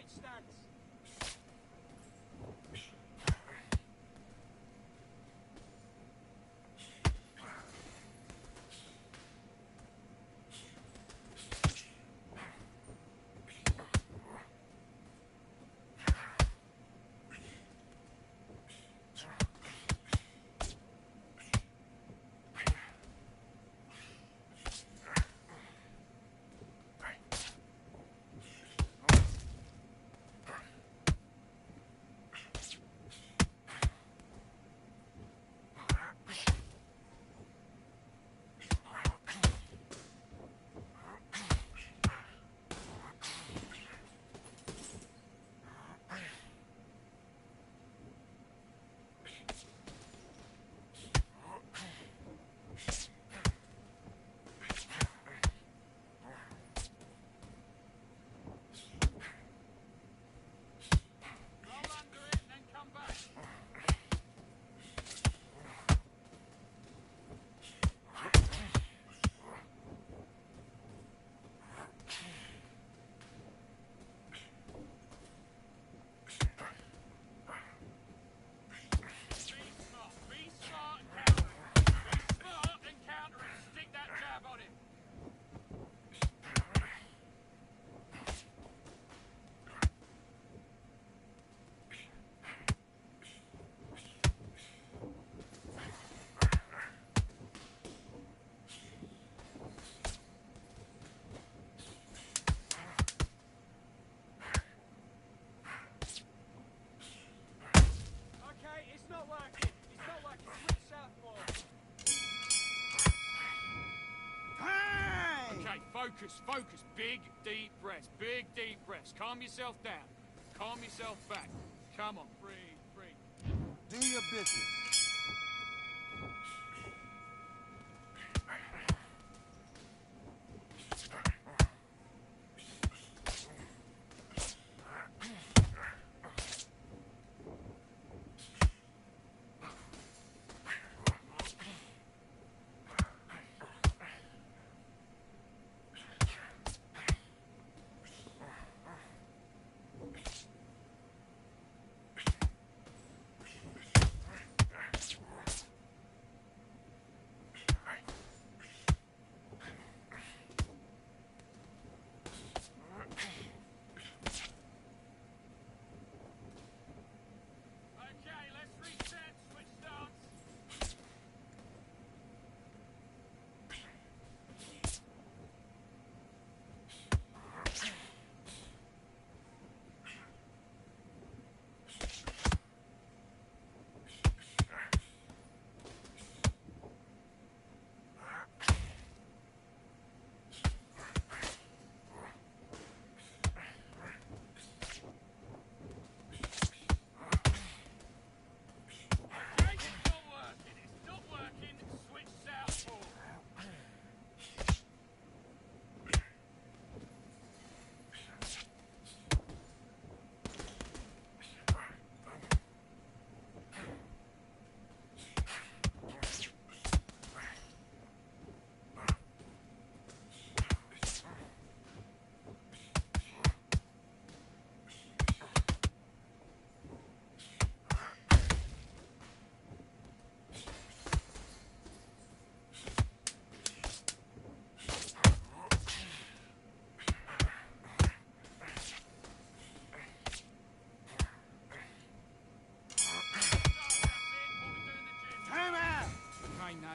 Switch stance. Focus. Big, deep breaths. Big, deep breaths. Calm yourself down. Calm yourself back. Come on. Breathe. Do your business.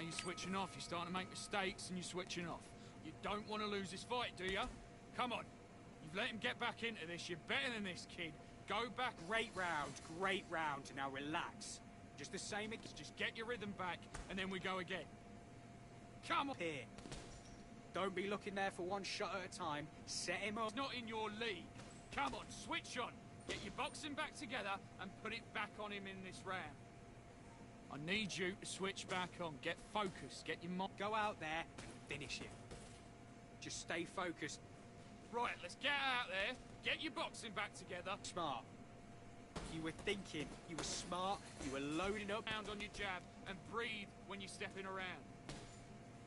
You're switching off. You're starting to make mistakes and you're switching off. You don't want to lose this fight, do you? Come on. You've let him get back into this. You're better than this, kid. Go back. Great round. Now relax. Just the same again. Just get your rhythm back and then we go again. Come on. Here. Don't be looking there for one shot at a time. Set him up. It's not in your league. Come on, switch on. Get your boxing back together and put it back on him in this round. I need you to switch back on. Get focused. Get your mind. Go out there and finish him. Just stay focused. Right, let's get out there. Get your boxing back together. Smart. You were thinking. You were smart. You were loading up. Pound on your jab and breathe when you're stepping around.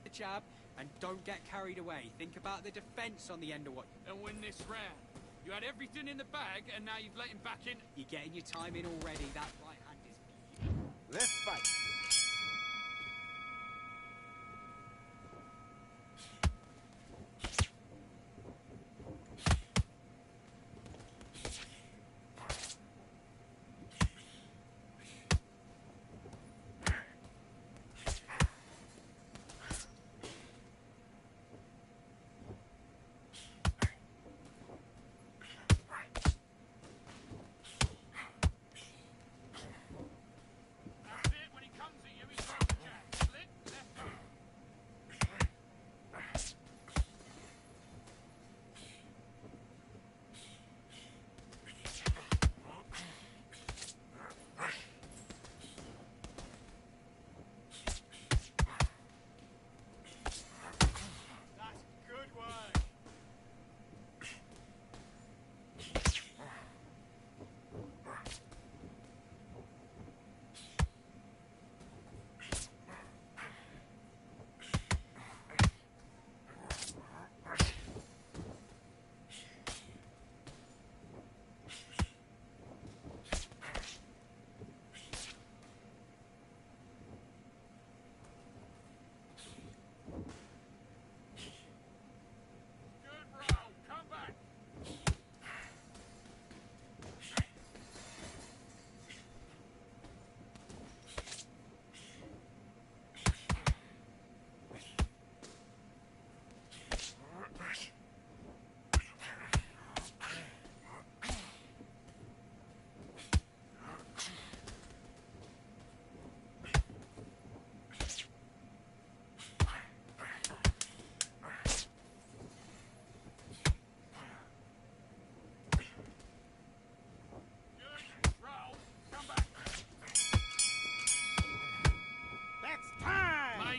The jab and don't get carried away. Think about the defense on the end of what. And win this round. You had everything in the bag, and now you've let him back in. You're getting your time in already. That right hand is... Let's fight.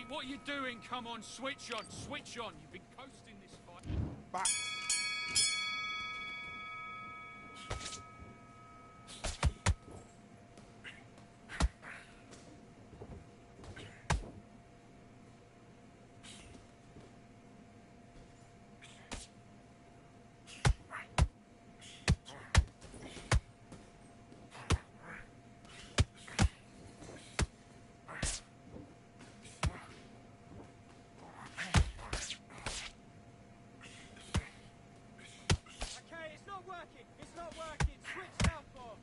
What are you doing? Come on, switch on, switch on. You've been coasting this fight. Back. It's not working. Switch southpaw.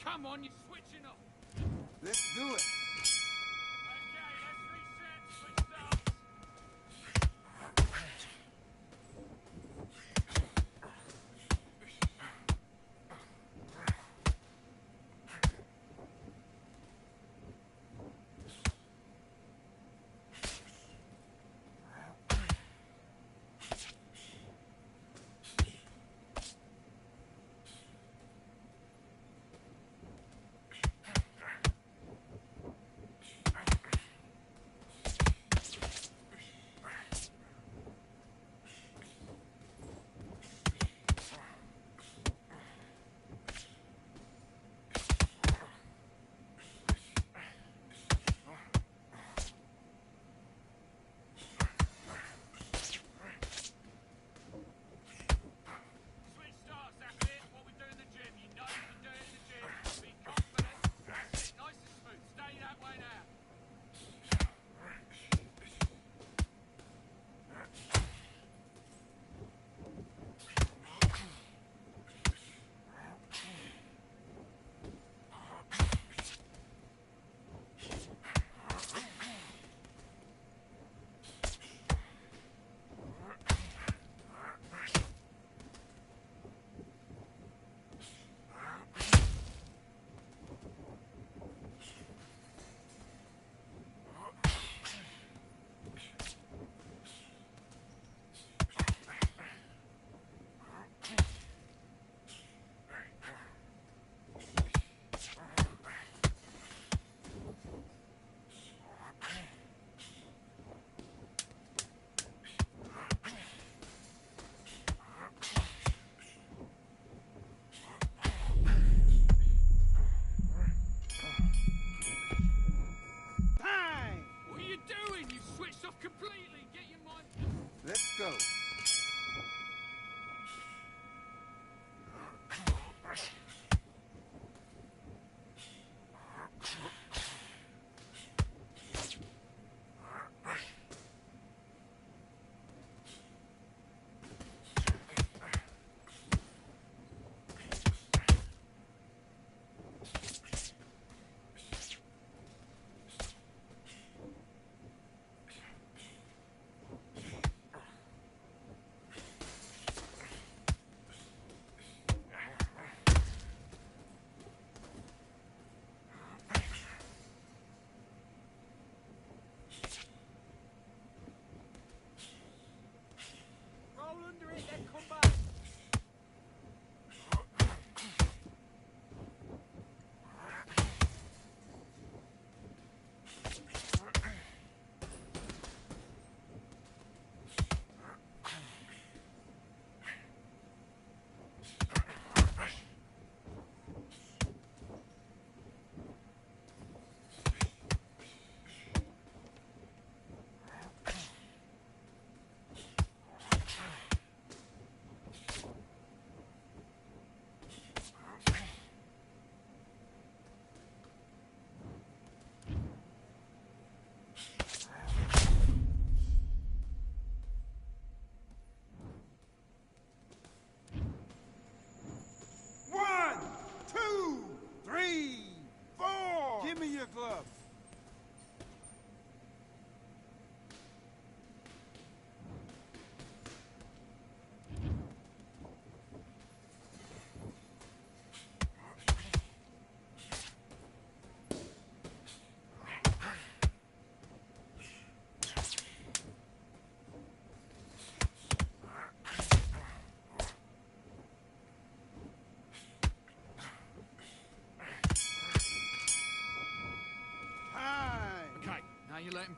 Come on, you're switching off. Let's do it. Okay, let's reset. Switch starts.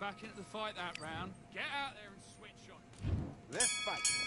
back into the fight that round. Get out there and switch on. Let's fight.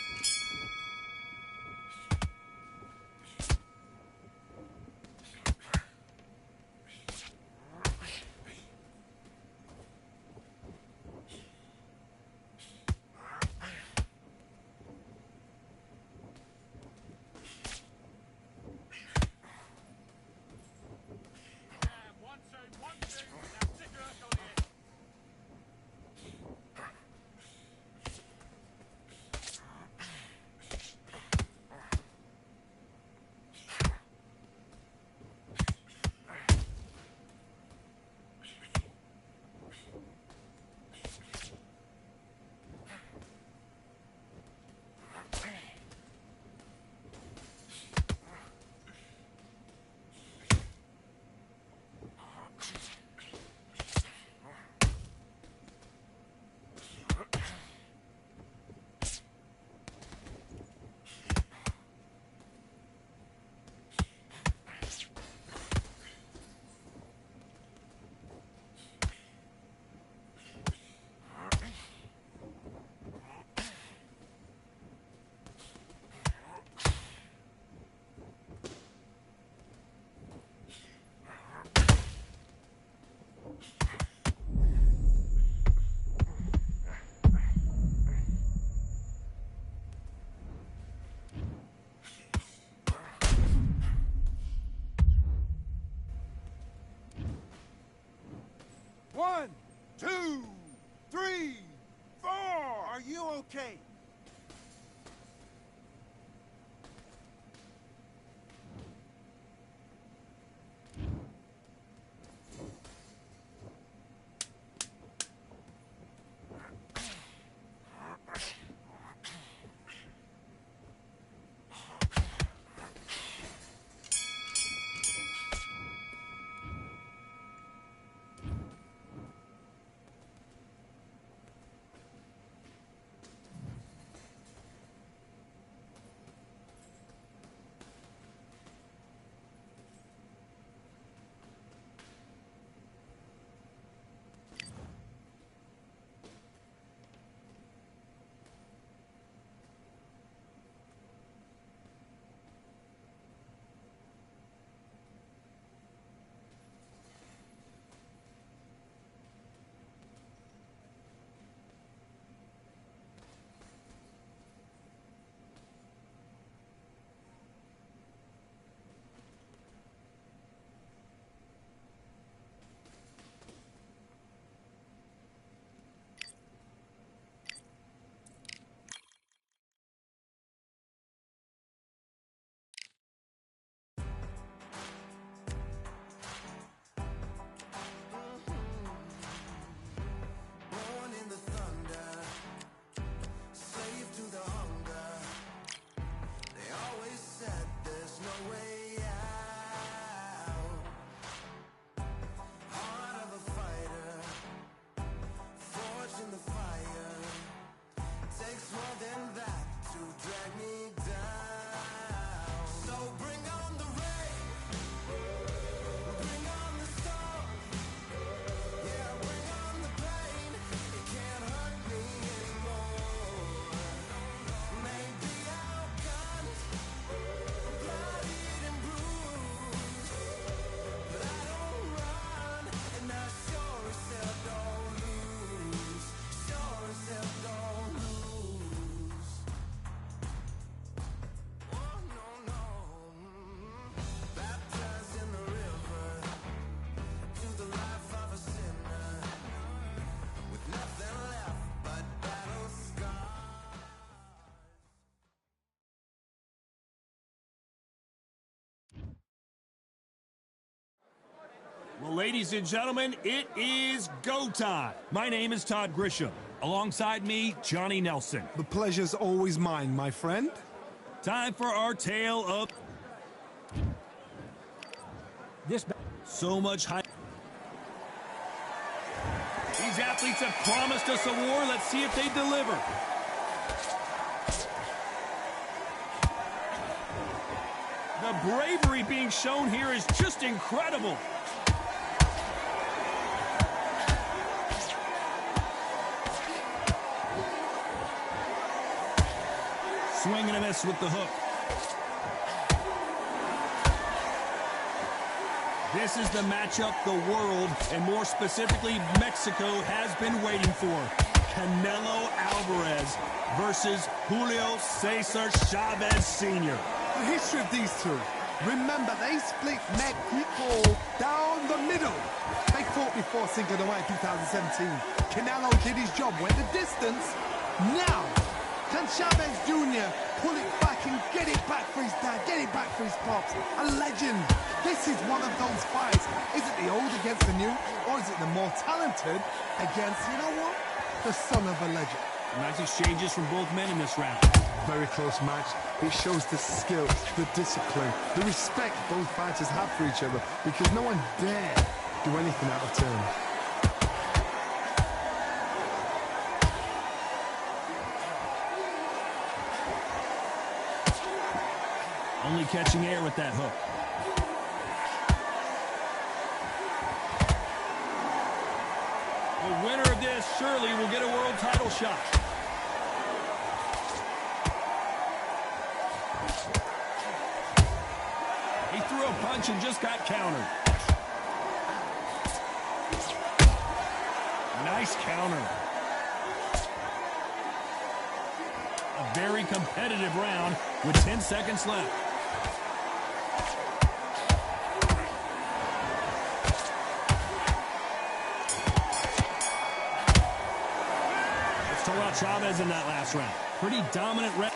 One, two, three, four. Are you okay? Well, ladies and gentlemen, it is go time. My name is Todd Grisham. Alongside me, Johnny Nelson. The pleasure's always mine, my friend. Time for our tale of... So much hype. These athletes have promised us a war. Let's see if they deliver. The bravery being shown here is just incredible. swing and a miss with the hook. This is the matchup the world, and more specifically Mexico, has been waiting for. Canelo Alvarez versus Julio Cesar Chavez Sr. The history of these two. Remember, they split Mexico down the middle. They fought before Cinco de Mayo 2017. Canelo did his job, went the distance. Now, can Chavez Jr. pull it back and get it back for his dad, get it back for his pops? A legend. This is one of those fights. Is it the old against the new, or is it the more talented against, you know what, the son of a legend? Nice exchanges from both men in this round. Very close match. It shows the skill, the discipline, the respect both fighters have for each other, because no one dare do anything out of turn. Only catching air with that hook. The winner of this surely will get a world title shot. He threw a punch and just got countered. Nice counter. A very competitive round with 10 seconds left. Let's talk about Chavez in that last round. Pretty dominant round.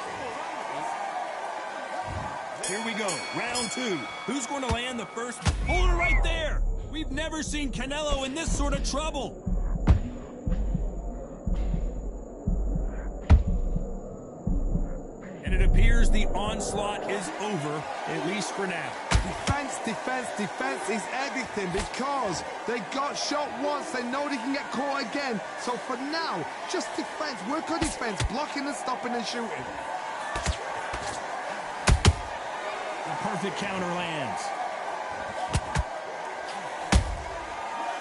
Here we go, round two. Who's going to land the first? Hold it right there. We've never seen Canelo in this sort of trouble. And it appears the onslaught is over, at least for now. Defense, defense, defense is everything, because they got shot once, they know they can get caught again. So for now, just defense, work on defense, blocking and stopping and shooting. Perfect counter lands.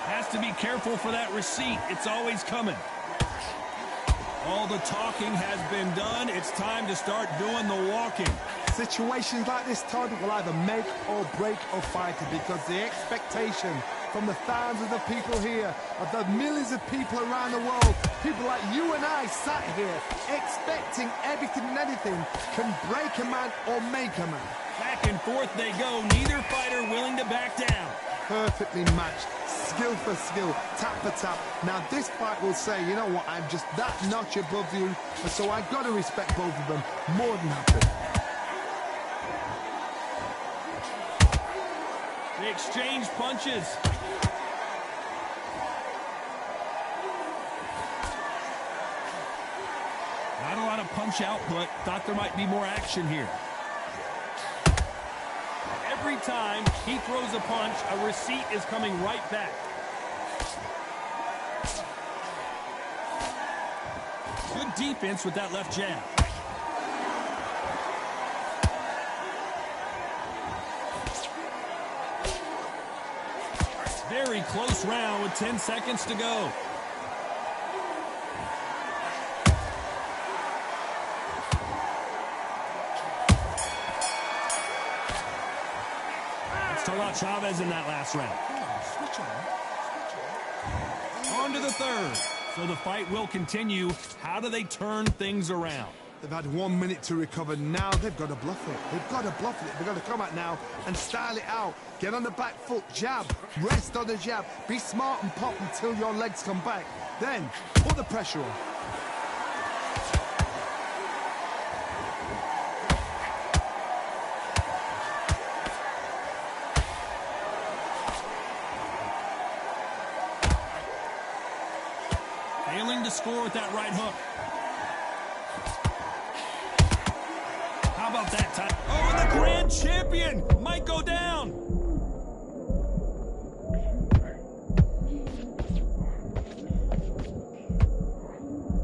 Has to be careful for that receipt. It's always coming. All the talking has been done. It's time to start doing the walking. Situations like this, Todd, will either make or break a fighter, because the expectation from the thousands of people here, of the millions of people around the world, people like you and I sat here expecting everything and anything, can break a man or make a man. Back and forth they go, neither fighter willing to back down. Perfectly matched, skill for skill, tap for tap. Now this fight will say, you know what, I'm just that notch above you, and so I've got to respect both of them more than happy. They exchange punches. Not a lot of punch output. Thought there might be more action here. Every time he throws a punch, a receipt is coming right back. Good defense with that left jab. Very close round with 10 seconds to go. Let's talk about Chavez in that last round. On to the third. So the fight will continue. How do they turn things around? They've had 1 minute to recover. Now they've got to bluff it. They've got to bluff it. They've got to come out now and style it out. Get on the back foot, jab, rest on the jab. Be smart and pop until your legs come back. Then put the pressure on. Failing to score with that right hook. How about that time? Oh, and the grand champion might go down.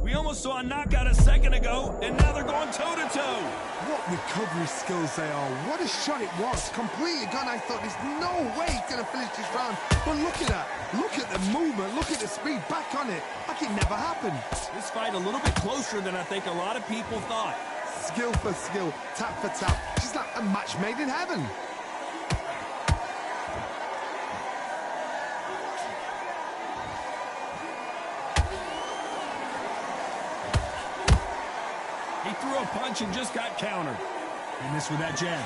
We almost saw a knockout a second ago, and now they're going toe-to-toe. What recovery skills they are. What a shot it was. Completely gone. I thought there's no way he's going to finish this round. But look at that. Look at the movement. Look at the speed. Back on it. Like it never happened. This fight a little bit closer than I think a lot of people thought. skill for skill, tap for tap. She's like a match made in heaven. He threw a punch and just got countered. And this with that jab.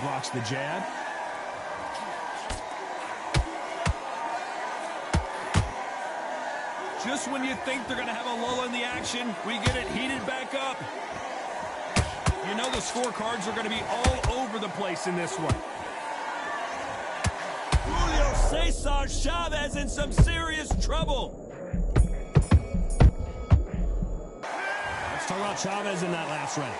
Blocks the jab. Just when you think they're going to have a lull in the action, we get it heated back up. You know the scorecards are going to be all over the place in this one. Julio Cesar Chavez in some serious trouble. Let's talk about Chavez in that last round.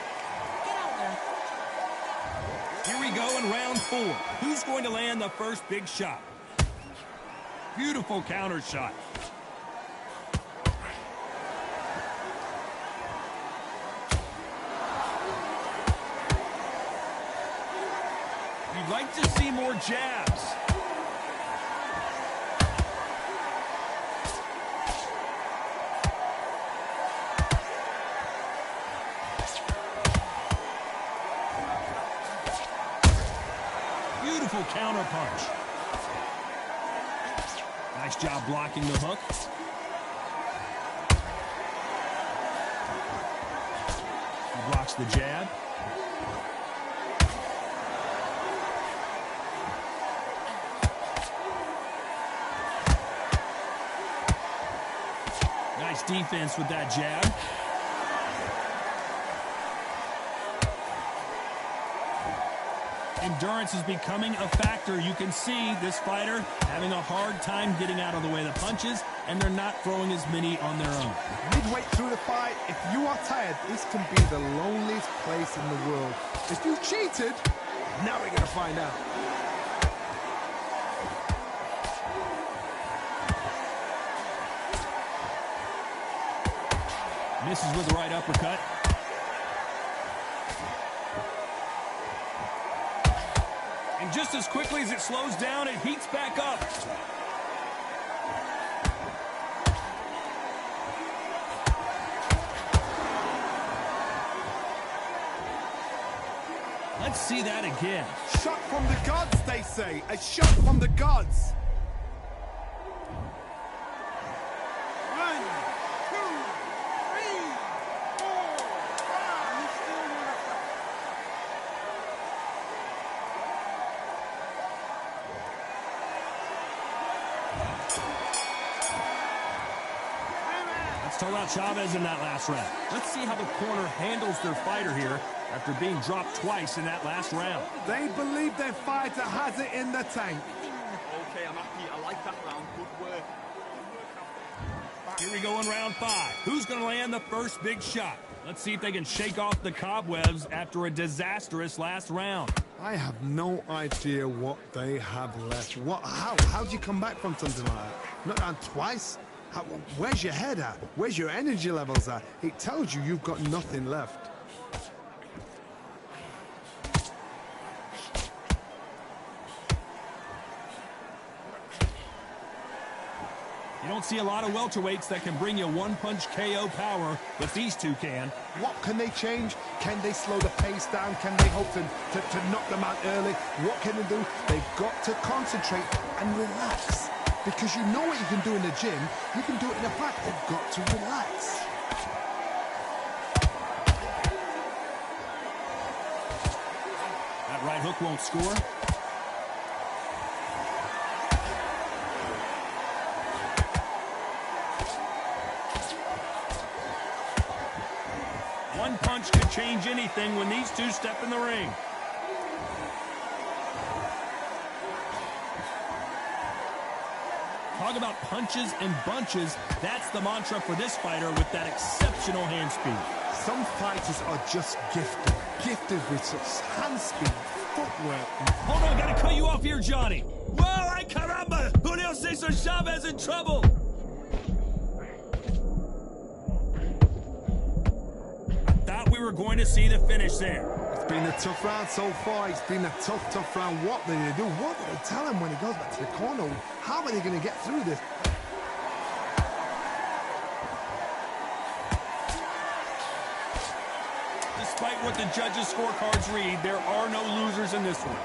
Here we go in round 4. Who's going to land the first big shot? Beautiful counter shot. You'd like to see more jabs. Beautiful counter punch. Nice job blocking the hook. He blocks the jab. Nice defense with that jab. Endurance is becoming a factor. You can see this fighter having a hard time getting out of the way of the punches, and they're not throwing as many on their own. Midway through the fight, if you are tired, this can be the loneliest place in the world. If you cheated, now we're going to find out. Misses with the right uppercut. And just as quickly as it slows down, it heats back up. Let's see that again. Shot from the gods, they say. A shot from the gods. Talk about Chavez in that last round. Let's see how the corner handles their fighter here after being dropped twice in that last round. They believe their fighter has it in the tank. Okay, I'm happy. I like that round. Good work. Here we go in round 5. Who's going to land the first big shot? Let's see if they can shake off the cobwebs after a disastrous last round. I have no idea what they have left. How do you come back from something like that? Not down twice? Where's your head at? Where's your energy levels at? It tells you you've got nothing left. You don't see a lot of welterweights that can bring you one-punch KO power, but these two can. What can they change? Can they slow the pace down? Can they hope to knock them out early? What can they do? They've got to concentrate and relax. Because you know what you can do in the gym, you can do it in the fight. They've got to relax. That right hook won't score. One punch could change anything when these two step in the ring. Talk about punches and bunches. That's the mantra for this fighter with that exceptional hand speed. Some fighters are just gifted. Gifted with such hand speed, footwork. Hold on, gotta cut you off here, Johnny. Whoa, ay caramba! Julio Cesar Chavez in trouble! I thought we were going to see the finish there. Been a tough round so far. It's been a tough round. What do they do? What do they tell him when he goes back to the corner? How are they going to get through this? Despite what the judges' scorecards read, there are no losers in this one.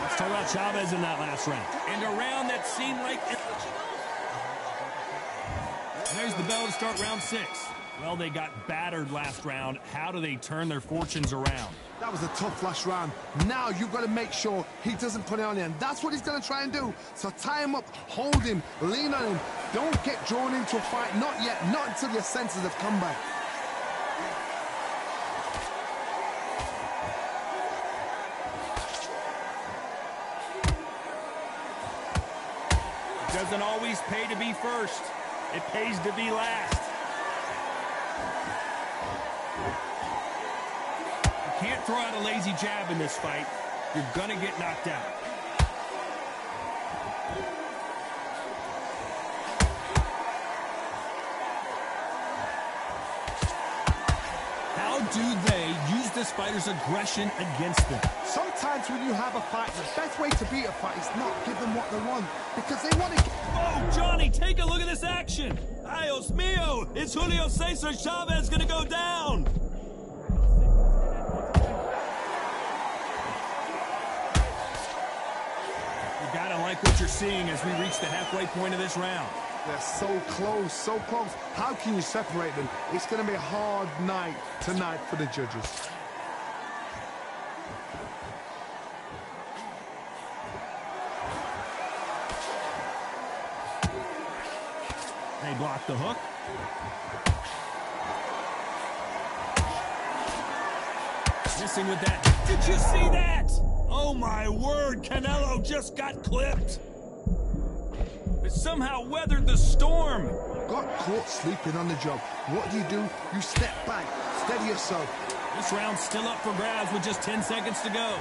Let's talk about Chavez in that last round. And a round that seemed like... There's the bell to start round 6. Well, they got battered last round. How do they turn their fortunes around? That was a tough last round. Now you've got to make sure he doesn't put it on you, and that's what he's going to try and do. So tie him up, hold him, lean on him. Don't get drawn into a fight. Not yet. Not until your senses have come back. It doesn't always pay to be first. It pays to be last. You can't throw out a lazy jab in this fight. You're going to get knocked out. How do they use this fighter's aggression against them? Sometimes when you have a fight, the best way to beat a fight is not give them what they want, because they want to get... Oh, Johnny, take a look at this action. Dios mío, is Julio Cesar Chavez going to go down? You got to like what you're seeing as we reach the halfway point of this round. They're so close, so close. How can you separate them? It's going to be a hard night tonight for the judges. They block the hook. Missing with that. Did you see that? Oh, my word. Canelo just got clipped. It somehow weathered the storm. Got caught sleeping on the job. What do? You step back, steady yourself. This round's still up for grabs with just 10 seconds to go.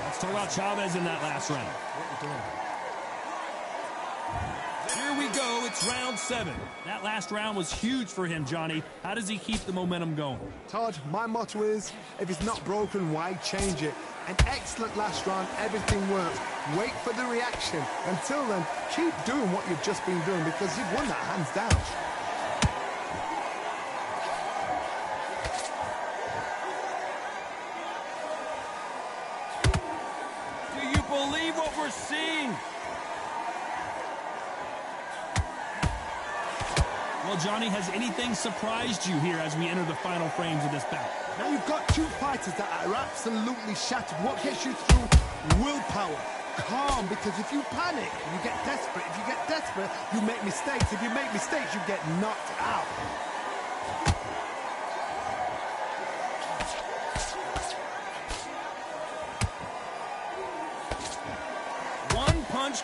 Let's talk about Chavez in that last round. Here we go. It's round 7. That last round was huge for him, Johnny. How does he keep the momentum going? Todd, my motto is, if it's not broken, why change it? An excellent last round. Everything works. Wait for the reaction. Until then, keep doing what you've just been doing, because you've won that hands down. Do you believe what we're seeing? Well, Johnny, has anything surprised you here as we enter the final frames of this bout? Now you've got two fighters that are absolutely shattered. What gets you through? Willpower. Calm, because if you panic, you get desperate. If you get desperate, you make mistakes. If you make mistakes, you get knocked out.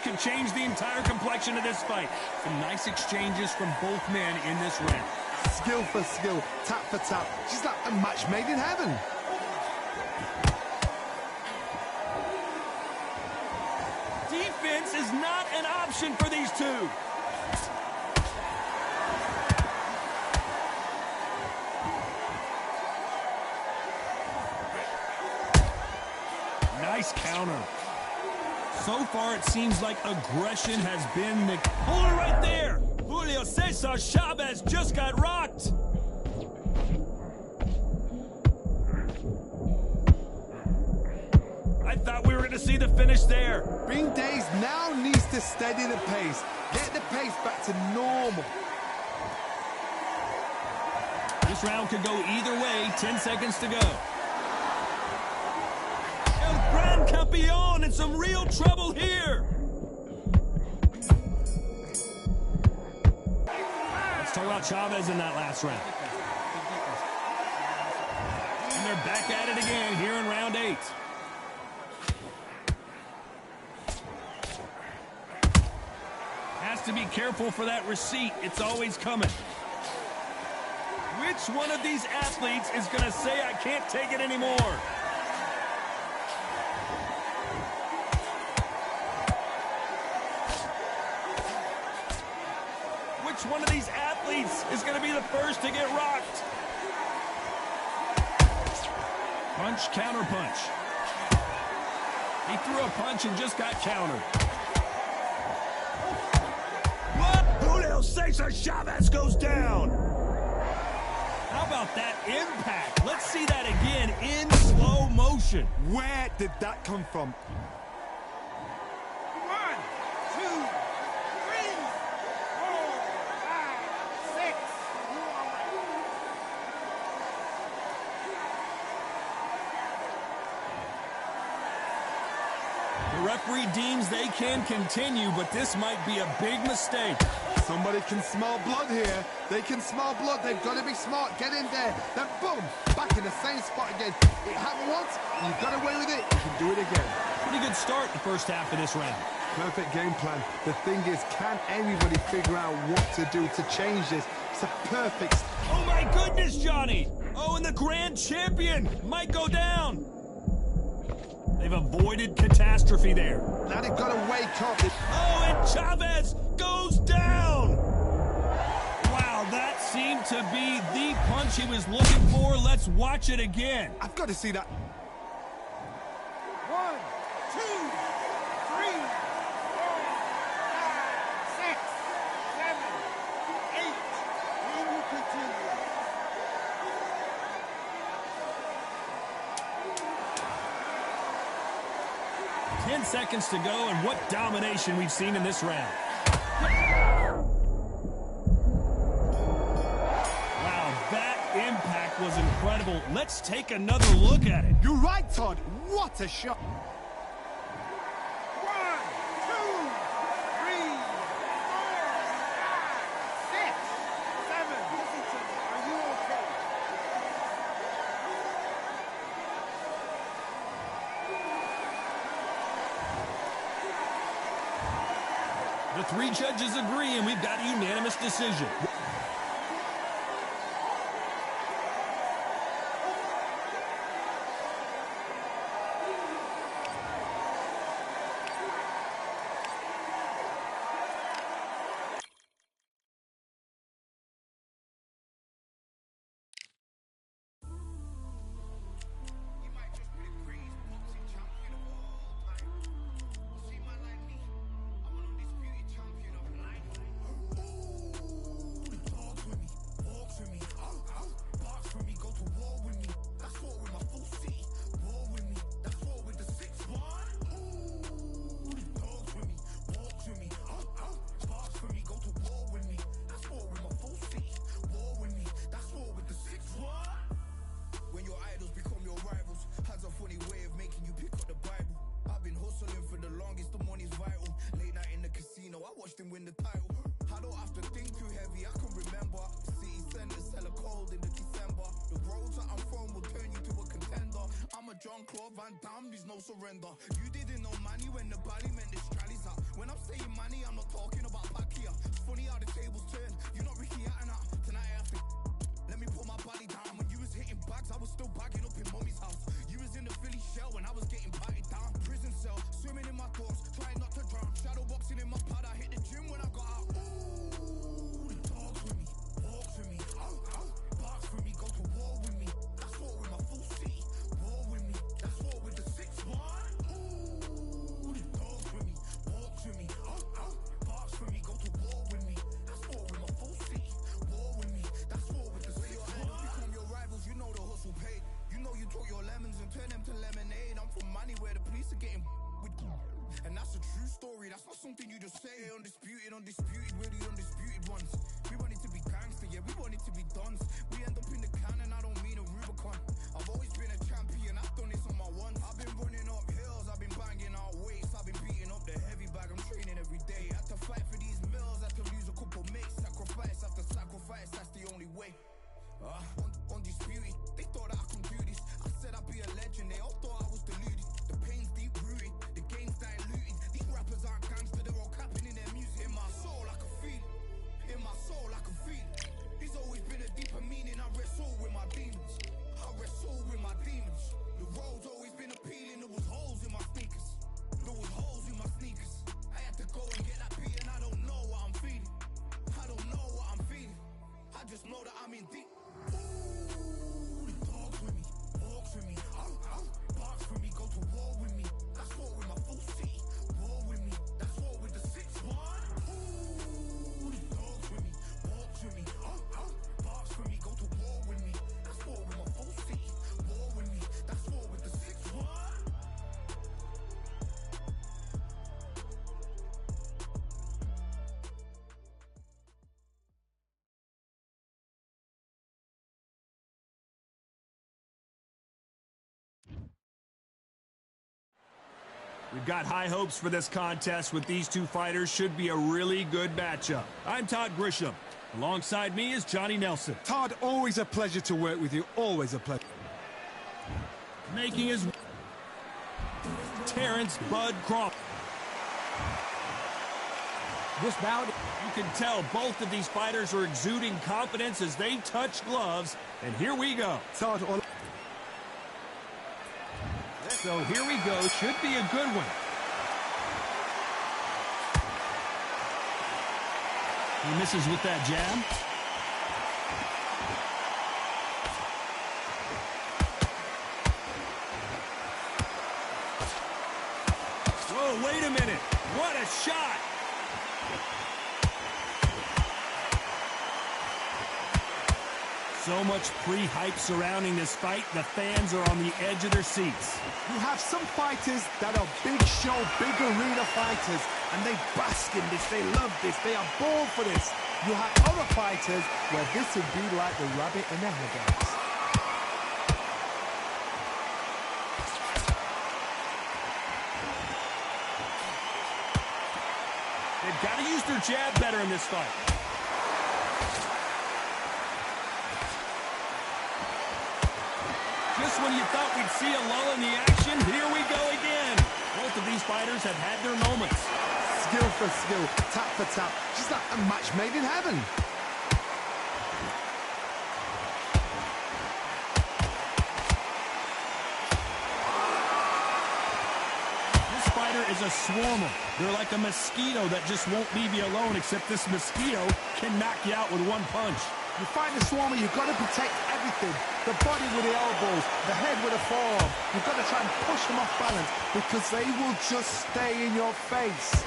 Can change the entire complexion of this fight. Some nice exchanges from both men in this round. Skill for skill, tap for tap. She's like a match made in heaven. Defense is not an option for these two. Nice counter. So far, it seems like aggression has been the... Hold it right there! Julio Cesar Chavez just got rocked! I thought we were going to see the finish there. Bing Days now needs to steady the pace. Get the pace back to normal. This round could go either way. 10 seconds to go. Campeón in some real trouble here. Let's talk about Chavez in that last round. And they're back at it again here in round 8. Has to be careful for that receipt. It's always coming. With Which one of these athletes is going to say, I can't take it anymore? Which one of these athletes is going to be the first to get rocked? Punch, counter punch. He threw a punch and just got countered. What? Julio Cesar Chavez goes down. How about that impact? Let's see that again in slow motion. Where did that come from? 1, 2, 3, 4, 5, 6. The referee deems they can continue, but this might be a big mistake. Somebody can smell blood here. They can smell blood. They've got to be smart. Get in there. Then boom, back in the same spot again. It happened once. You got away with it. You can do it again. Pretty good start the first half of this round. Perfect game plan. The thing is, can anybody figure out what to do to change this? It's a perfect... Oh my goodness, Johnny! Oh, and the grand champion might go down. They've avoided catastrophe there. Now they've got to wake up. Oh, and Chavez goes down! Wow, that seemed to be the punch he was looking for. Let's watch it again. I've got to see that. 1, 2, 3, 4, 5, 6, 7, 8. We will continue. 10 seconds to go, and what domination we've seen in this round. Wow, that impact was incredible. Let's take another look at it. You're right, Todd. What a shot. 1, 2, 3, 4, 5, 6, 7. Listen to me. Are you okay? The three judges agree, and we've got a unanimous decision. You might just be the greatest boxing champion of all time. See, man like me, I'm an undisputed champion of life. Ooh, talk with me, walk with me, box with me, go to war with me. That's war with my full city. War with me, that's war with the 6-1. Ooh, talk with me, walk with me, box with me, go to war with me. That's war with my full city. War with me, that's war with the 6-1. When your idols become your rivals, has a funny way of making you pick up the Bible. I've been hustling for the longest, the money's vital. Late night in the casino, I watched him win the title. I don't have to think too heavy, I can remember. City centers hella cold in the December. The roads that I'm from will turn you to a contender. I'm a Jean-Claude Van Damme, there's no surrender. You didn't know money when the bally meant this Strally's out. When I'm saying money, I'm not talking about Pacquiao. It's funny how the tables turn. You're not Ricky Hatton. Tonight I have to... Let me put my body down. When you was hitting bags, I was still bagging up in mommy's house. You was in the Philly shell when I was getting batted down. Prison cell, swimming in my thoughts, trying not to drown. Shadow boxing in my pad, I hit the gym when I got out. Ooh, talk with me, walk with me, box with me, go to war with me. That's war with my full city. War with me, that's war with the 6-1. Ooh, talk with me, walk with me, box with me, go to war with me. That's war with my full city. War with me, that's war with the 6-1. Become your rivals, you know the hustle paid. You know you took your lemons and turn them to lemonade. I'm from money where the police are getting with. And that's a true story, that's not something you just say. Undisputed, we're the undisputed ones. We want it to be gangster, yeah, we want it to be dons. We end up in the can and I don't mean a Rubicon. I've always been a champion, I've done this on my ones. I've been running up hills, I've been banging out weights. I've been beating up the heavy bag, I'm training every day. Had to fight for these mills, had to lose a couple mates. Sacrifice after sacrifice, that's the only way. Undisputed, they thought that I could do this. I said I'd be a legend, they all thought I was deluded. The pain's deep rooted, the game's diluted. These rappers aren't gangster, they're all capping in their music. In my soul I can feel it, in my soul I can feel it. There's always been a deeper meaning, I rest We've got high hopes for this contest with these two fighters. Should be a really good matchup. I'm Todd Grisham. Alongside me is Johnny Nelson. Todd, always a pleasure to work with you. Always a pleasure. Making his Terrence Bud Crawford. This bout, You can tell both of these fighters are exuding confidence as they touch gloves. And here we go. Todd, So here we go. Should be a good one. He misses with that jab. Whoa, wait a minute. What a shot. So much pre-hype surrounding this fight. The fans are on the edge of their seats. you have some fighters that are big show, big arena fighters, and they bask in this, they love this, they are born for this. You have other fighters where this would be like the rabbit in the headlights. They've got to use their jab better in this fight. Just when you thought we'd see a lull in the action, here we go again. Both of these fighters have had their moments. Skill for skill, tap for tap, just like a match made in heaven. This fighter is a swarmer. They're like a mosquito that just won't leave you alone, except this mosquito can knock you out with one punch. You fight the swarmer, you've got to protect everything. The body with the elbows, the head with the forearm. You've got to try and push them off balance because they will just stay in your face.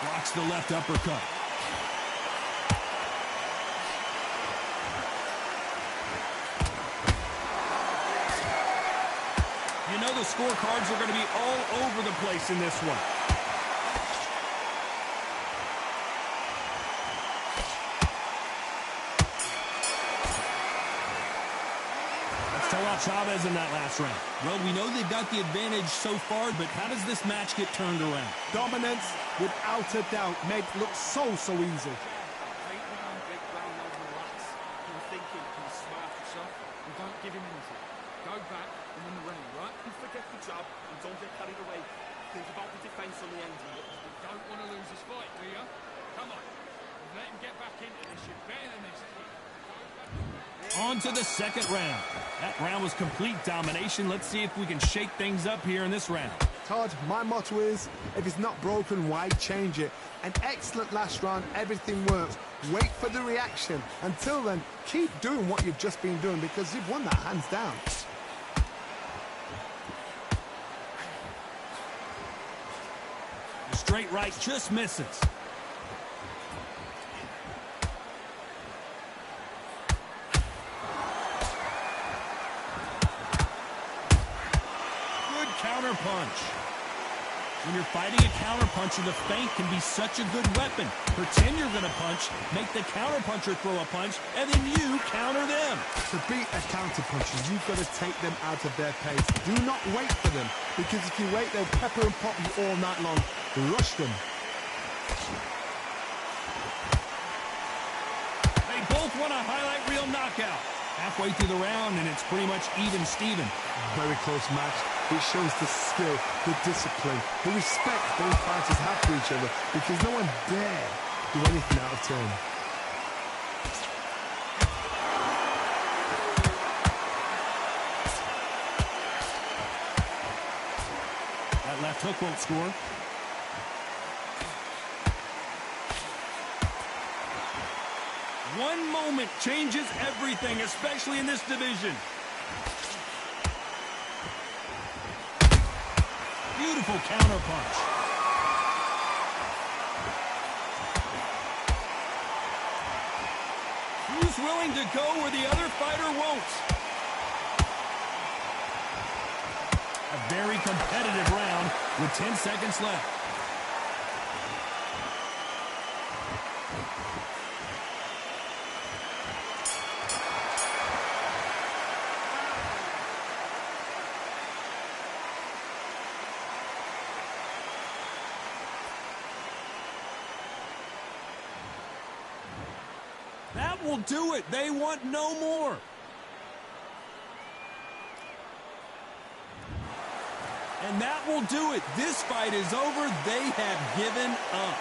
Blocks the left uppercut. You know the scorecards are going to be all over the place in this one. Let's tell out Chavez in that last round. Well, we know they've got the advantage so far, but how does this match get turned around? Dominance, without a doubt, made it look so easy. Big round, no relax. You're thinking, he's smart yourself, and don't give him anything. Go back and win the round, right? You forget the job and don't get carried away. Think about the defense on the end. You don't want to lose this fight, do you? Come on. Let him get back into this. You're better than this. On to the second round. That round was complete domination. Let's see if we can shake things up here in this round. Todd, my motto is, if it's not broken, why change it? An excellent last round, everything works. Wait for the reaction. Until then, keep doing what you've just been doing because you've won that hands down. The straight right just misses. Counter punch. When you're fighting a counter puncher, the feint can be such a good weapon. Pretend you're going to punch, make the counter puncher throw a punch, and then you counter them. To beat a counter puncher, you've got to take them out of their pace. Do not wait for them, because if you wait, they'll pepper and pop you all night long. Rush them. They both want a highlight reel knockout. Halfway through the round, and it's pretty much even Steven. Very close match. It shows the skill, the discipline, the respect both fighters have for each other because no one dare do anything out of turn. That left hook won't score. One moment changes everything, especially in this division. Beautiful counter punch. Who's willing to go where the other fighter won't? A very competitive round with 10 seconds left. that will do it. They want no more. And that will do it. This fight is over. They have given up.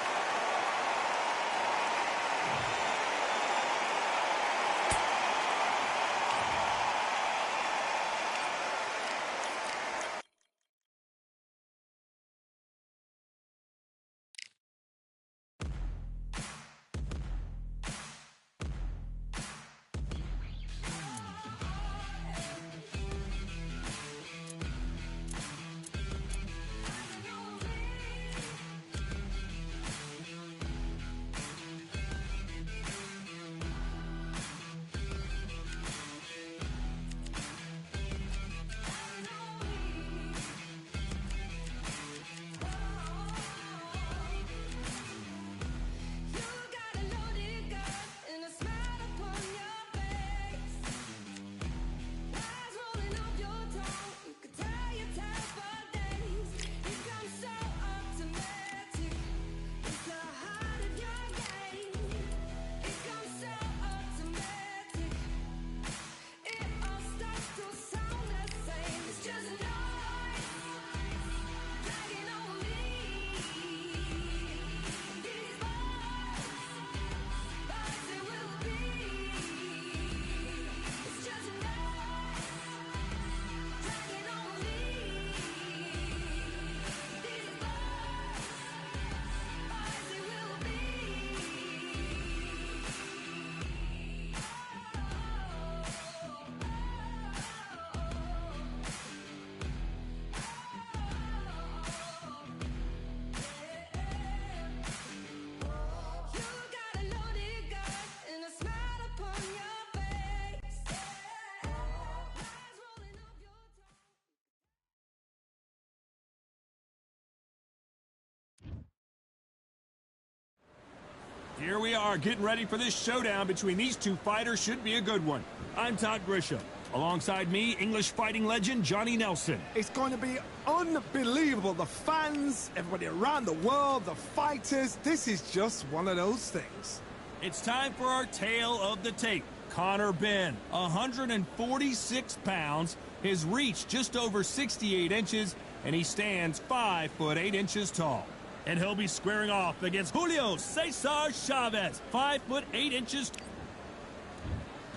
Here we are, getting ready for this showdown between these two fighters. Should be a good one. I'm Todd Grisham. Alongside me, English fighting legend Johnny Nelson. It's going to be unbelievable. The fans, everybody around the world, the fighters. This is just one of those things. It's time for our tale of the tape. Conor Benn, 146 pounds, his reach just over 68 inches, and he stands 5 foot 8 inches tall. And he'll be squaring off against Julio Cesar Chavez, 5 foot 8 inches.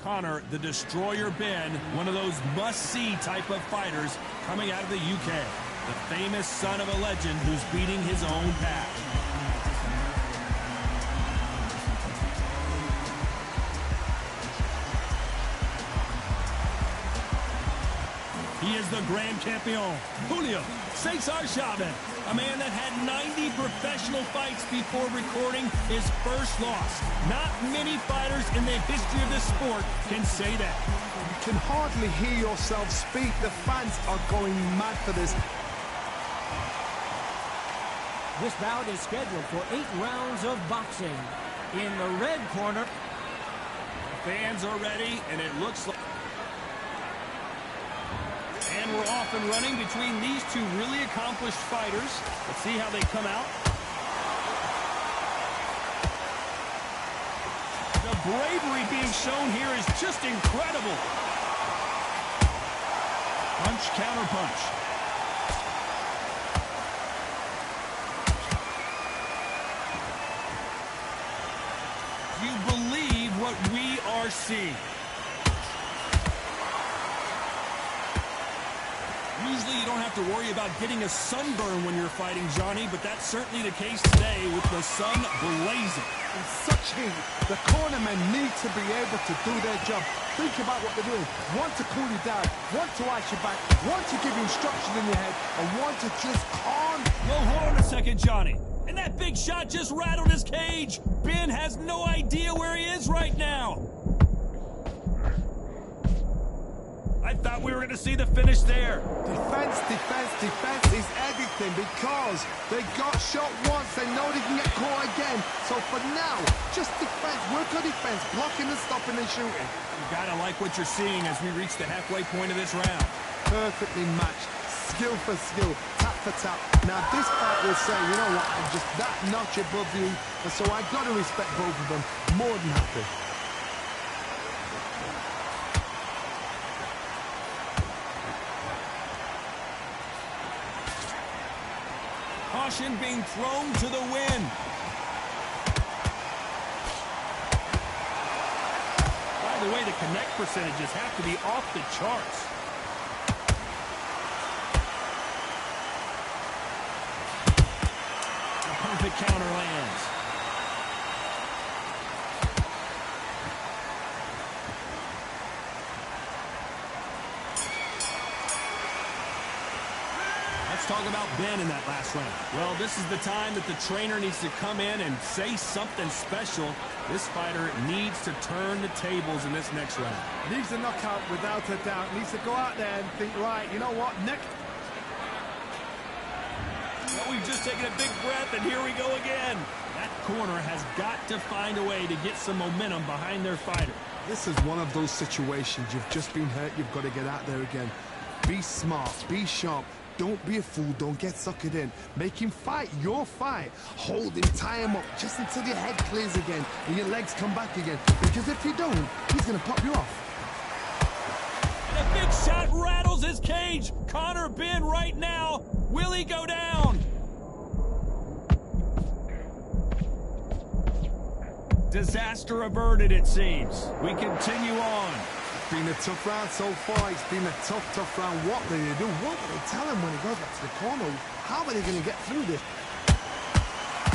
Conor, the Destroyer Benn, one of those must-see type of fighters coming out of the UK. The famous son of a legend who's beating his own path. He is the Grand Champion, Julio Cesar Chavez, a man that had 90 professional fights before recording his first loss. Not many fighters in the history of this sport can say that. You can hardly hear yourself speak. The fans are going mad for this. This bout is scheduled for 8 rounds of boxing. In the red corner, Fans are ready, and it looks like... And we're off and running between these two really accomplished fighters. Let's see how they come out. The bravery being shown here is just incredible. Punch, counter punch. Do you believe what we are seeing? Usually you don't have to worry about getting a sunburn when you're fighting, Johnny, but that's certainly the case today with the sun blazing. In such heat, the cornermen need to be able to do their job. Think about what they're doing. One to cool you down, one to ice you back, one to give you instruction in your head, and one to just calm. Well, hold on a second, Johnny. And that big shot just rattled his cage. Ben has no idea where he is right now. I thought we were going to see the finish there. Defense, defense, defense is everything because they got shot once. They know they can get caught again. So for now, just defense. Work on defense, blocking and stopping and shooting. You got to like what you're seeing as we reach the halfway point of this round. Perfectly matched. Skill for skill, tap for tap. Now this fight will say, you know what, I'm just that notch above you. And so I got to respect both of them. More than happy. caution being thrown to the wind. By the way, the connect percentages have to be off the charts. A perfect counter lands. Let's talk about Ben in that last round. Well, this is the time that the trainer needs to come in and say something special. This fighter needs to turn the tables in this next round. Needs a knockout without a doubt. Needs to go out there and think, right, you know what, next. Well, we've just taken a big breath, and here we go again. That corner has got to find a way to get some momentum behind their fighter. This is one of those situations. You've just been hurt. You've got to get out there again. Be smart. Be sharp. Don't be a fool. Don't get suckered in. Make him fight your fight. Hold him, tie him up, just until your head clears again and your legs come back again. Because if you don't, he's going to pop you off. And a big shot rattles his cage. Conor Ben right now. Will he go down? Disaster averted, it seems. We continue on. It's been a tough round so far. It's been a tough round. What will they do? What will they tell him when he goes back to the corner? How are they going to get through this?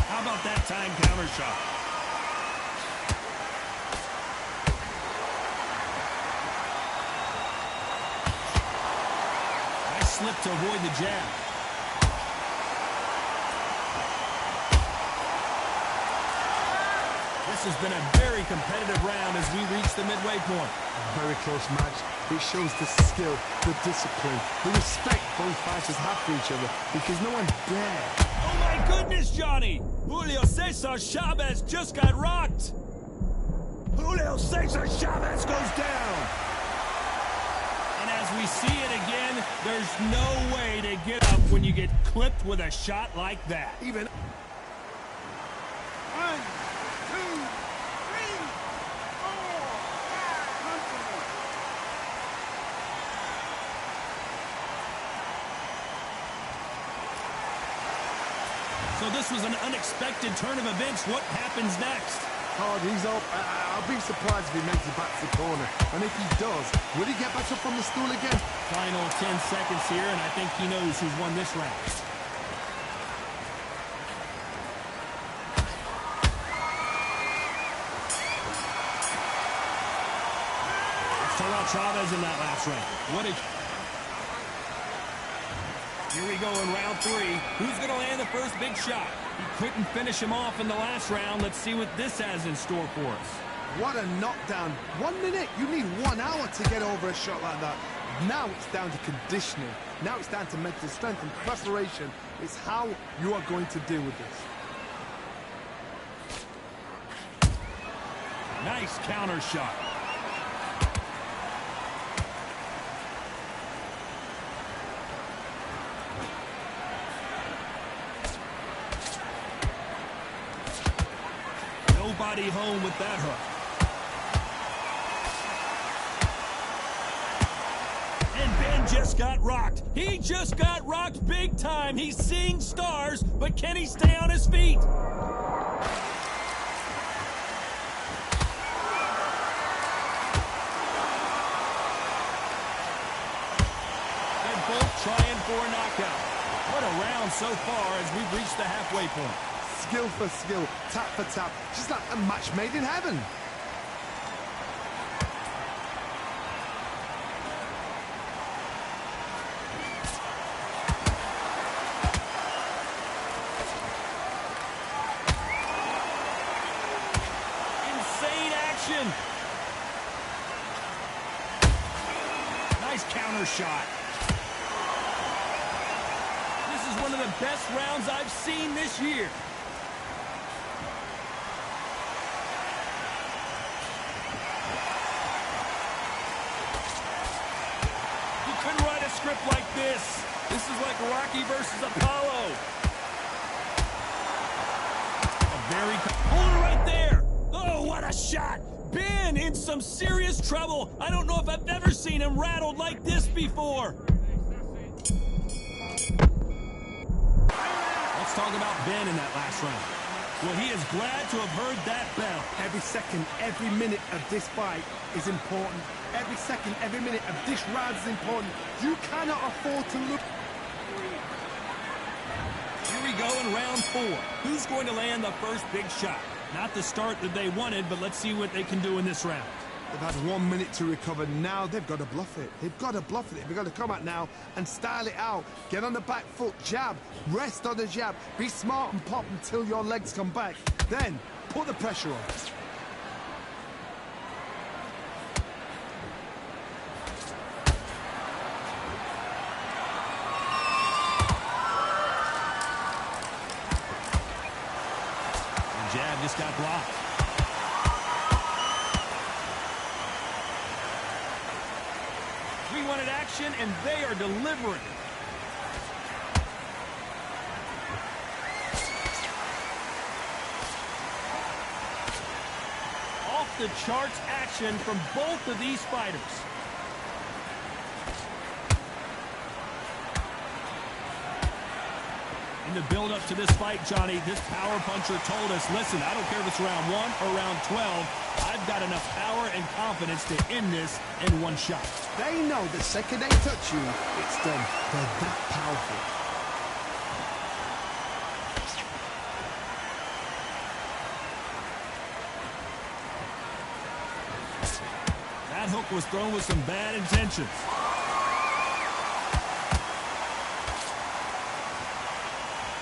How about that time counter shot? Nice slip to avoid the jab. This has been a very competitive round as we reach the midway point. A very close match. It shows the skill, the discipline, the respect both fighters have for each other because no one dare. Oh my goodness, Johnny! Julio Cesar Chavez just got rocked. Julio Cesar Chavez goes down. And as we see it again, there's no way to get up when you get clipped with a shot like that. Even 1, 2, 3, 4. So this was an unexpected turn of events. What happens next? hard, he's up. I'll be surprised if he makes it back to the corner. And if he does, will he get back up on the stool again? Final 10 seconds here, and I think he knows who's won this round. Let's talk about Chavez in that last round. What a... Here we go in round 3. Who's going to land the first big shot? He couldn't finish him off in the last round. Let's see what this has in store for us. What a knockdown. 1 minute. You need 1 hour to get over a shot like that. Now it's down to conditioning. Now it's down to mental strength and preparation. It's how you are going to deal with this. Nice counter shot. Nobody home with that hook. And Ben just got rocked. He just got rocked big time. He's seeing stars, but can he stay on his feet? They're both trying for a knockout. What a round so far as we've reached the halfway point. Skill for skill, tap for tap, just like a match made in heaven. Insane action. Nice counter shot. This is one of the best rounds I've seen this year. Script like this. This is like Rocky versus Apollo. A very... Hold it right there. Oh, what a shot. Ben in some serious trouble. I don't know if I've ever seen him rattled like this before. Let's Let's talk about Ben in that last round. Well, he is glad to have heard that bell. Every second, every minute of this fight is important. Every second, every minute of this round is important. You cannot afford to look. Here we go in round 4. Who's going to land the first big shot? Not the start that they wanted, but let's see what they can do in this round. They've had 1 minute to recover. Now they've got to bluff it. They've got to bluff it. They've got to come out now and style it out. Get on the back foot, jab, rest on the jab. Be smart and pop until your legs come back. Then put the pressure on. The jab just got blocked. We wanted action, and they are delivering. Off the charts action from both of these fighters. In the build-up to this fight, Johnny, this power puncher told us, listen, I don't care if it's round 1 or round 12, I've got enough power and confidence to end this in one shot. They know the second they touch you, it's done. They're that powerful. That hook was thrown with some bad intentions.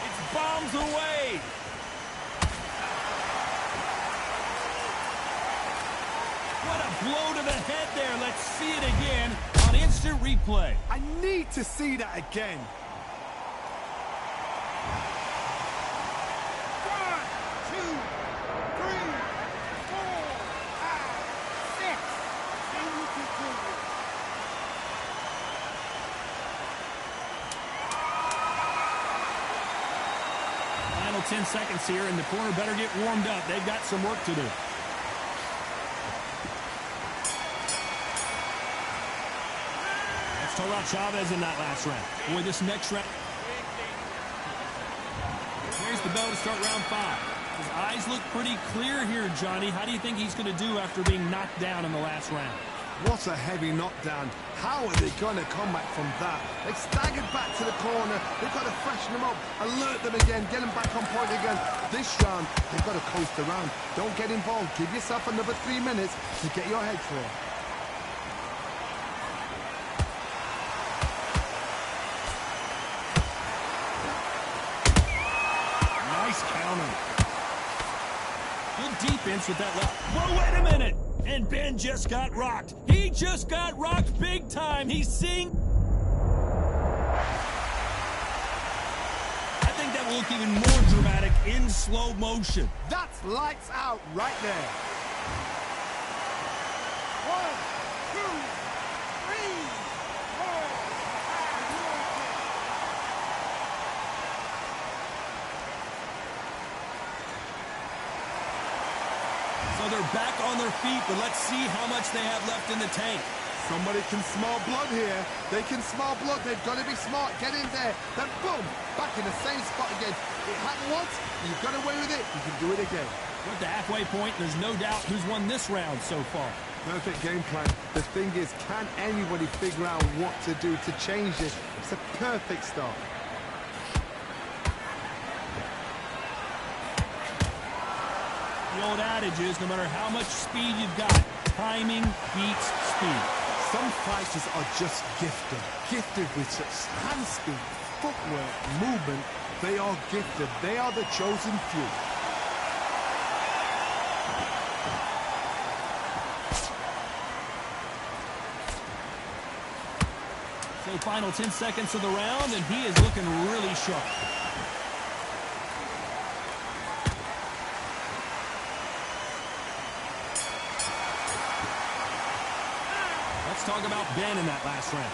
It's bombs away. What a blow to the head there. Let's see it again on instant replay. I need to see that again. 1, 2, 3, 4, 5, 6. Then you continue. Final 10 seconds here, and the corner better get warmed up. They've got some work to do. Let's talk about Chavez in that last round. Boy, this next round. Here's the bell to start round 5. His eyes look pretty clear here, Johnny. How do you think he's going to do after being knocked down in the last round? What a heavy knockdown. How are they going to come back from that? They staggered back to the corner. They've got to freshen them up, alert them again, get them back on point again. This round, they've got to coast around. Don't get involved. Give yourself another 3 minutes to get your head clear. Nice counter. Good defense with that left. Whoa, wait a minute. And Ben just got rocked. He just got rocked big time. He's seeing. I think that will look even more dramatic in slow motion. That's lights out right there. 1, 2, 3, 4. So they're back on their feet, but let's see how much they have left in the tank. Somebody can smell blood here. They can smell blood. They've got to be smart. Get in there. Then boom, back in the same spot again. It happened once. You got away with it. You can do it again. We're at the halfway point. There's no doubt who's won this round so far. Perfect game plan. The thing is, can anybody figure out what to do to change this? It's a perfect start. The old adage is, no matter how much speed you've got, timing beats speed. Some fighters are just gifted. Gifted with such hand speed, footwork, movement. They are gifted. They are the chosen few. So final 10 seconds of the round, and he is looking really sharp. Let's talk about Ben in that last round.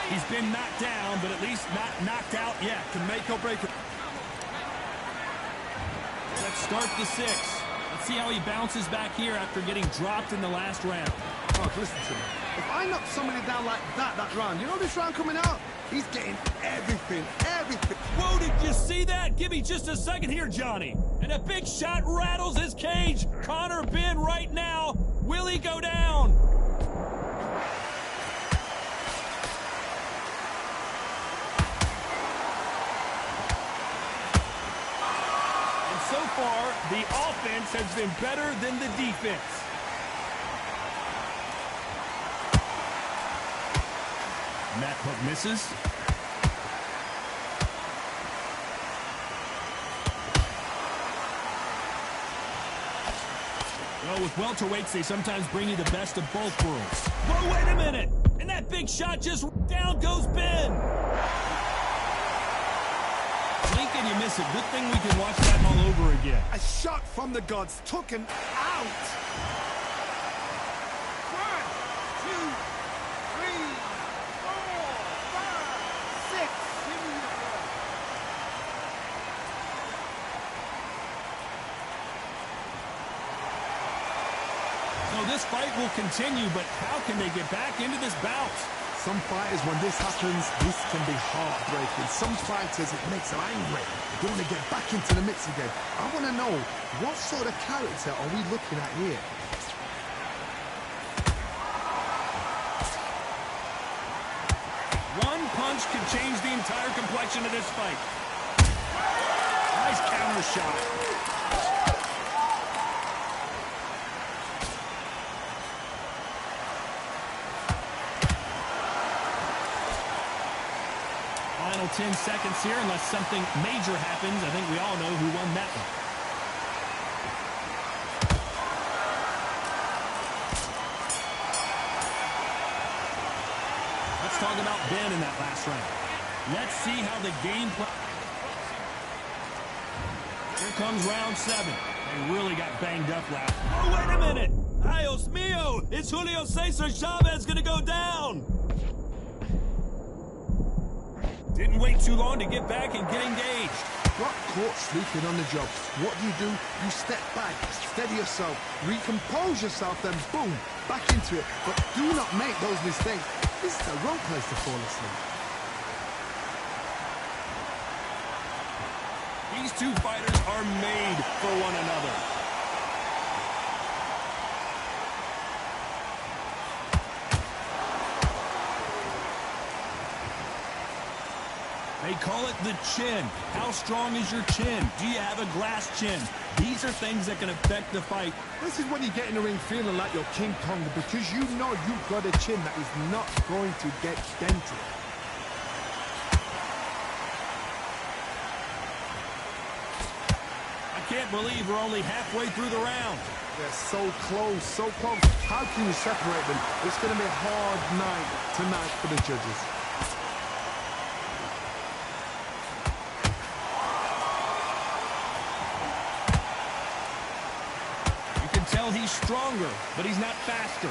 He's been knocked down, but at least not knocked out yet. Can make or break it. Let's start the 6. Let's see how he bounces back here after getting dropped in the last round. Oh, listen to me. If I knock somebody down like that round, you know this round coming out? He's getting everything, everything. Whoa, did you see that? Give me just a second here, Johnny. And a big shot rattles his cage. Conor Benn right now. Will he go down? And so far, the offense has been better than the defense. And that hook misses. Well, with welterweights, they sometimes bring you the best of both worlds. Whoa, wait a minute! And that big shot just down goes Ben! Blink and you miss it. Good thing we can watch that all over again. A shot from the gods took him out. 1, 2, 3, 4, 5, 6. Give me your ball. So this fight will continue, but how can they get back into this bout? Some fighters, when this happens, this can be heartbreaking. Some fighters, it makes them angry. They want to get back into the mix again. I want to know, what sort of character are we looking at here? One punch could change the entire complexion of this fight. Nice counter shot. Final 10 seconds here, unless something major happens. I think we all know who won that one. Let's talk about Ben in that last round. Let's see how the game play. Here comes round 7. They really got banged up last. Oh, wait a minute! Dios mío! Is Julio Cesar Chavez gonna go down? Didn't wait too long to get back and get engaged. Got caught sleeping on the job. What do? You step back, steady yourself, recompose yourself, then boom, back into it. But do not make those mistakes. This is the wrong place to fall asleep. These two fighters are made for one another. They call it the chin. How strong is your chin? Do you have a glass chin? These are things that can affect the fight. This is when you get in the ring feeling like you're King Kong, because you know you've got a chin that is not going to get dented. I can't believe we're only halfway through the round. They're so close, so close. How can you separate them? It's going to be a hard night tonight for the judges. He's stronger, but he's not faster.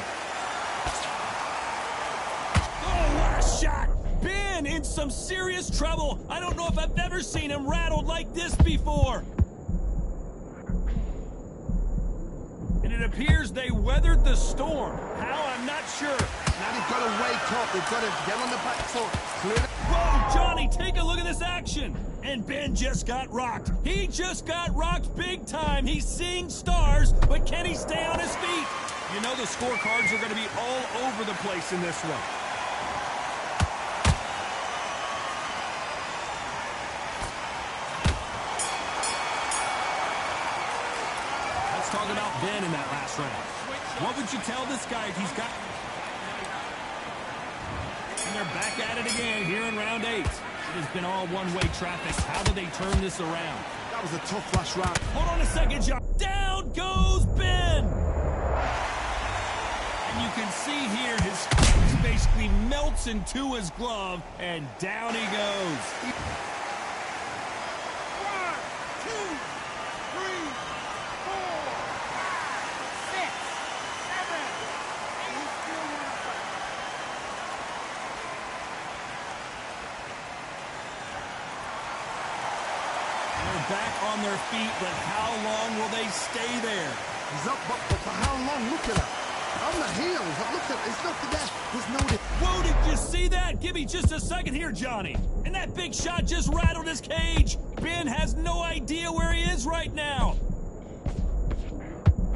Oh, what a shot! Ben in some serious trouble. I don't know if I've ever seen him rattled like this before. And it appears they weathered the storm. How? I'm not sure. Now they've got to wake up. They've got to get on the back foot. Clear. Whoa, Johnny, take a look at this action. And Ben just got rocked. He just got rocked big time. He's seeing stars, but can he stay on his feet? You know the scorecards are going to be all over the place in this one. Let's talk about Ben in that last round. What would you tell this guy if he's got... And they're back at it again here in round 8. It has been all one-way traffic. How do they turn this around? That was a tough last round. Hold on a second, John. Down goes Ben! And you can see here his face basically melts into his glove, and down he goes. 1, 2, 3, 4, 5, 6, 7, 8. He's still in the fight. They're back on their feet, but how long will they stay there? He's up, but for how long? Look at that. On the heels. Look at it. There's nothing there. There's no... Whoa, did you you see that? Give me just a second here, Johnny. And that big shot just rattled his cage. Ben has no idea where he is right now.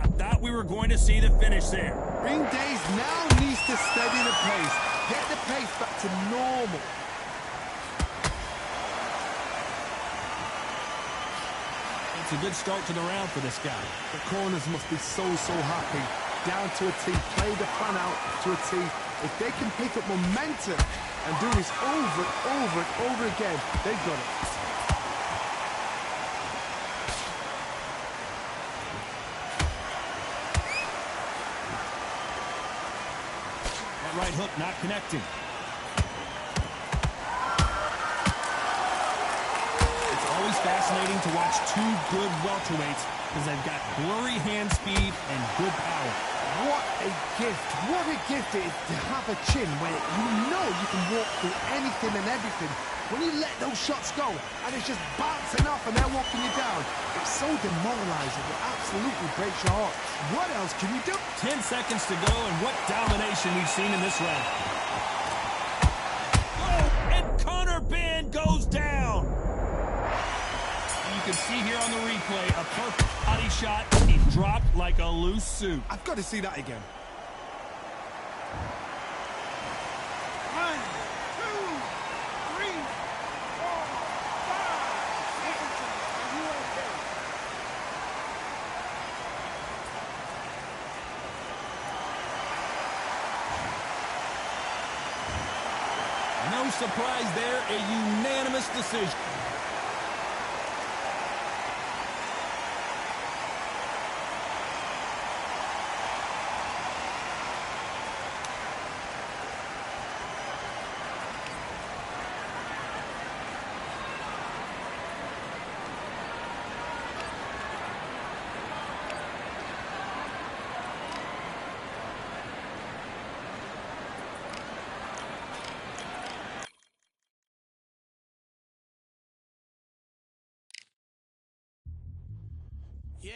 I thought we were going to see the finish there. Ring Days now needs to steady the pace. Get the pace back to normal. It's a good start to the round for this guy. The corners must be so happy. Down to a T, play the plan out to a T. If they can pick up momentum and do this over and over and over again, they've got it. That right hook not connecting. It's always fascinating to watch two good welterweights because they've got blurry hand speed and good power. What a gift it is to have a chin where you know you can walk through anything and everything. When you let those shots go and it's just bouncing off and they're walking you down, it's so demoralizing. It absolutely breaks your heart. What else can you do? 10 seconds to go, and what domination we've seen in this round. Oh, and Conor Ben goes down. You can see here on the replay a perfect body shot. He dropped like a loose suit. I've got to see that again. 1, 2, 3, 4, 5. Nicholson, are you okay? No surprise there, a unanimous decision. Yeah.